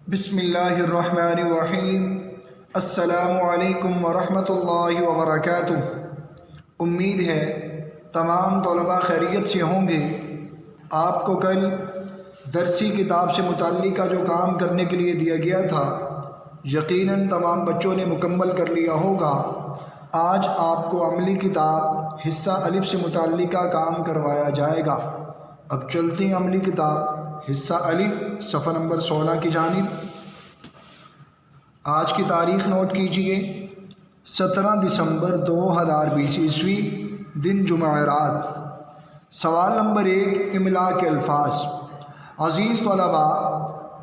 बिस्मिल्लाहिर्रहमानिर्रहीम। अस्सलामु अलैकुम वरहमतुल्लाहि वबरकातुह। उम्मीद है तमाम तलबा खैरियत से होंगे। आपको कल दरसी किताब से मुताल्लिक़ जो काम करने के लिए दिया गया था, यकीनन तमाम बच्चों ने मुकम्मल कर लिया होगा। आज आपको अमली किताब हिस्सा अलिफ से मुताल्लिक़ काम करवाया जाएगा। अब चलते हैं अमली किताब हिस्सा अलिफ सफ़ा नंबर 16 की जानिब। आज की तारीख़ नोट कीजिए, 17 दिसंबर 2020 ईस्वी, दिन जुमेरात। सवाल नंबर 1, इमला के अल्फाज। अज़ीज़ तलबा,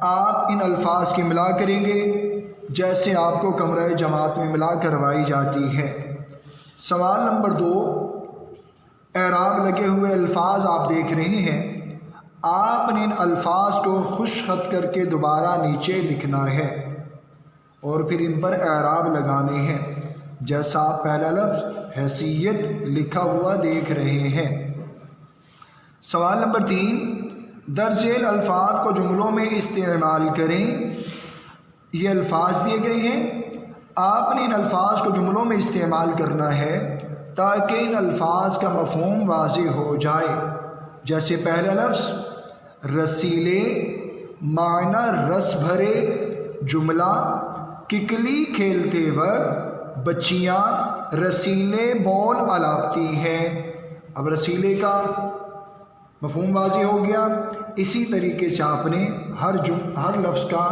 आप इन अल्फाज की इमला करेंगे जैसे आपको कमरे जमात में इमला करवाई जाती है। सवाल नंबर 2, एराब लगे हुए अल्फाज आप देख रहे हैं। आपने इन अल्फाज को खुश खत करके दोबारा नीचे लिखना है और फिर इन पर एराब लगाने हैं। जैसा आप पहला लफ्ज़ हैसियत लिखा हुआ देख रहे हैं। सवाल नंबर 3, दर्जेल अल्फाज को जुमलों में इस्तेमाल करें। ये अल्फाज दिए गए हैं, आपने इन अल्फाज को जुमलों में इस्तेमाल करना है ताकि इन अल्फाज का मफ़हूम वाज़ेह हो जाए। जैसे पहला लफ्ज़ रसीले, माना रस भरे। जुमला, किकली खेलते वक्त बच्चियाँ रसीले बॉल अलापती हैं। अब रसीले का मफ़हूम वाज़ेह हो गया। इसी तरीके से आपने हर लफ्ज़ का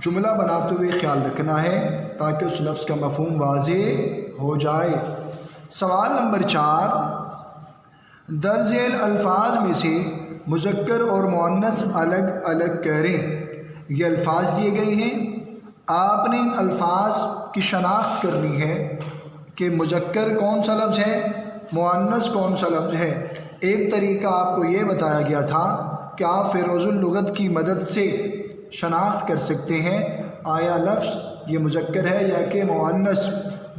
जुमला बनाते हुए ख्याल रखना है ताकि उस लफ्ज़ का मफ़हूम वाज़ेह हो जाए। सवाल नंबर 4, दर्जेल अल्फाज में से मुज़क्कर और मुअन्नस अलग अलग करें। ये अल्फाज दिए गए हैं, आपने इन अल्फाज की शनाख्त करनी है कि मुज़क्कर कौन सा लफ्ज़ है, मुअन्नस कौन सा लफ्ज़ है। एक तरीका आपको ये बताया गया था कि आप फ़िरोज़ुल लुग़त की मदद से शनाख्त कर सकते हैं आया लफ्ज़ ये मुज़क्कर है या कि मुअन्नस।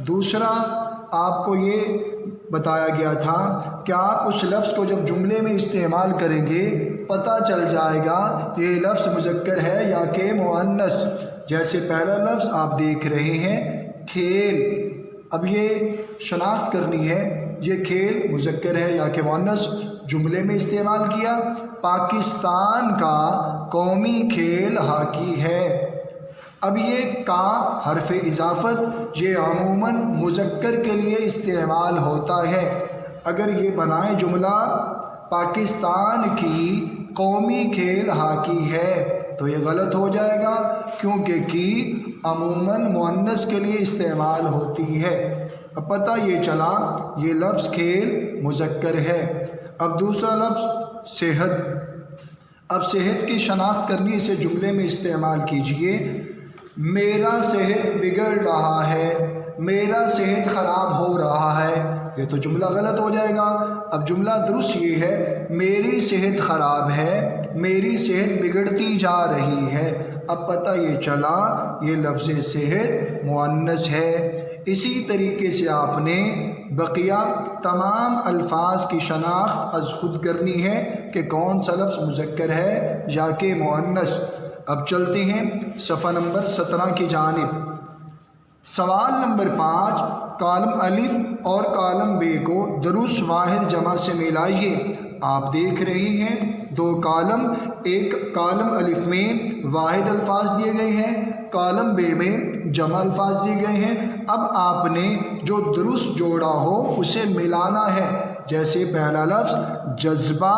दूसरा आपको ये बताया गया था कि आप उस लफ्ज़ को जब जुमले में इस्तेमाल करेंगे पता चल जाएगा ये लफ्ज़ मुज़क्कर है या कि मुअन्नस। जैसे पहला लफ्ज़ आप देख रहे हैं खेल। अब ये शनाख्त करनी है ये खेल मुज़क्कर है या कि मुअन्नस। जुमले में इस्तेमाल किया, पाकिस्तान का कौमी खेल हॉकी है। अब ये का हरफ इजाफ़त ये अमूमन मुज़क्कर के लिए इस्तेमाल होता है। अगर ये बनाए जुमला पाकिस्तान की कौमी खेल हॉकी है तो ये गलत हो जाएगा, क्योंकि की अमूमन मुअन्नस के लिए इस्तेमाल होती है। अब पता ये चला ये लफ्ज़ खेल मुज़क्कर है। अब दूसरा लफ्ज़ सेहत। अब सेहत की शनाख्त करनी, इसे जुमले में इस्तेमाल कीजिए। मेरा सेहत बिगड़ रहा है, मेरा सेहत ख़राब हो रहा है, ये तो जुमला गलत हो जाएगा। अब जुमला दुरुस्त ये है मेरी सेहत ख़राब है, मेरी सेहत बिगड़ती जा रही है। अब पता ये चला ये लफ्ज़ सेहत मुअन्नस है। इसी तरीके से आपने बकिया तमाम अल्फाज की शनाख्त अज़ खुद करनी है कि कौन सा लफ्ज़ मुज़क्कर है या कि मुअन्नस। अब चलते हैं सफ़ा नंबर 17 की जानिब। सवाल नंबर 5, कॉलम अलिफ और कॉलम बे को दुरुस्त वाहिद जमा से मिलाइए। आप देख रहे हैं 2 कॉलम, एक कॉलम अलिफ में वाहिद अल्फाज दिए गए हैं, कॉलम बे में जमा अल्फाज दिए गए हैं। अब आपने जो दुरुस्त जोड़ा हो उसे मिलाना है। जैसे पहला लफ्ज़ जज्बा,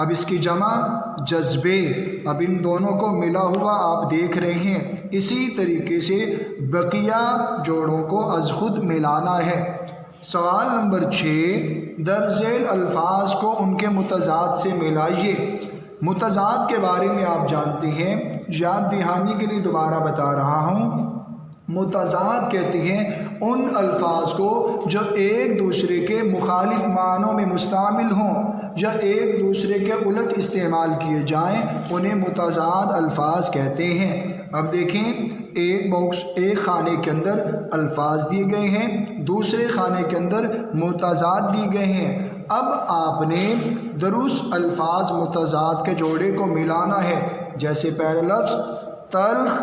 अब इसकी जमा जज्बे। अब इन दोनों को मिला हुआ आप देख रहे हैं। इसी तरीके से बकिया जोड़ों को अज़ खुद मिलाना है। सवाल नंबर 6, दर्जेल अल्फाज को उनके मुतज़ाद से मिलाइए। मुतज़ाद के बारे में आप जानते हैं, याद दहानी के लिए दोबारा बता रहा हूँ। मुतज़ाद कहते हैं उन अल्फाज को जो एक दूसरे के मुखालिफ मानों में मुस्तामिल हों या एक दूसरे के उलट इस्तेमाल किए जाएं, उन्हें मुतज़ाद अल्फाज कहते हैं। अब देखें, एक खाने के अंदर अल्फाज दिए गए हैं, दूसरे खाने के अंदर मुतज़ाद दिए गए हैं। अब आपने दुरुस्त अल्फाज मुतज़ाद के जोड़े को मिलाना है। जैसे पहला लफ्ज़ تلخ،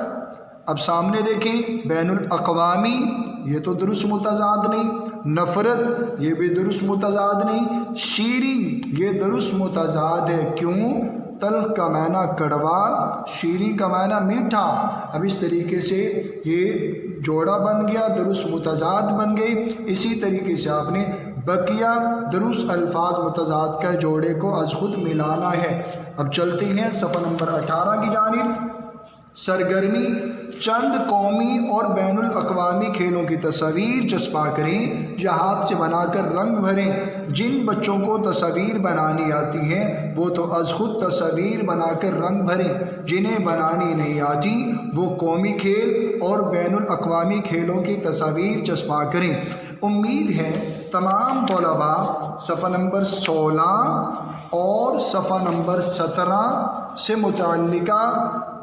اب سامنے دیکھیں بین الاقوامی، یہ تو درست متضاد نہیں، نفرت یہ بھی درست متضاد نہیں، شیریں یہ درست متضاد ہے، کیوں؟ تلخ کا معنی کڑوا، شیریں کا معنی میٹھا، اب اس طریقے سے یہ جوڑا بن گیا، درست متضاد بن گئی۔ اسی طریقے سے آپ نے بقیہ درست الفاظ متضاد کا جوڑے کو از خود ملانا ہے۔ اب چلتے ہیں صفحہ نمبر 18 کی جانب۔ سرگرمی، چند قومی اور بین الاقوامی کھیلوں کی تصاویر چسپاں کریں یا ہاتھ سے بنا کر رنگ بھریں۔ جن بچوں کو تصاویر بنانی آتی ہیں وہ تو از خود تصاویر بنا کر رنگ بھریں، جنہیں بنانی نہیں آتی وہ قومی کھیل اور بین الاقوامی کھیلوں کی تصاویر چسپاں کریں۔ امید ہے تمام طلباء صفحہ نمبر 16 اور صفحہ نمبر 17 سے متعلقہ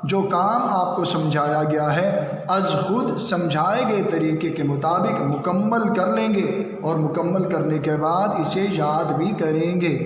جو کام آپ کو سمجھایا گیا ہے از خود سمجھائے گئے طریقے کے مطابق مکمل کر لیں گے، اور مکمل کرنے کے بعد اسے یاد بھی کریں گے۔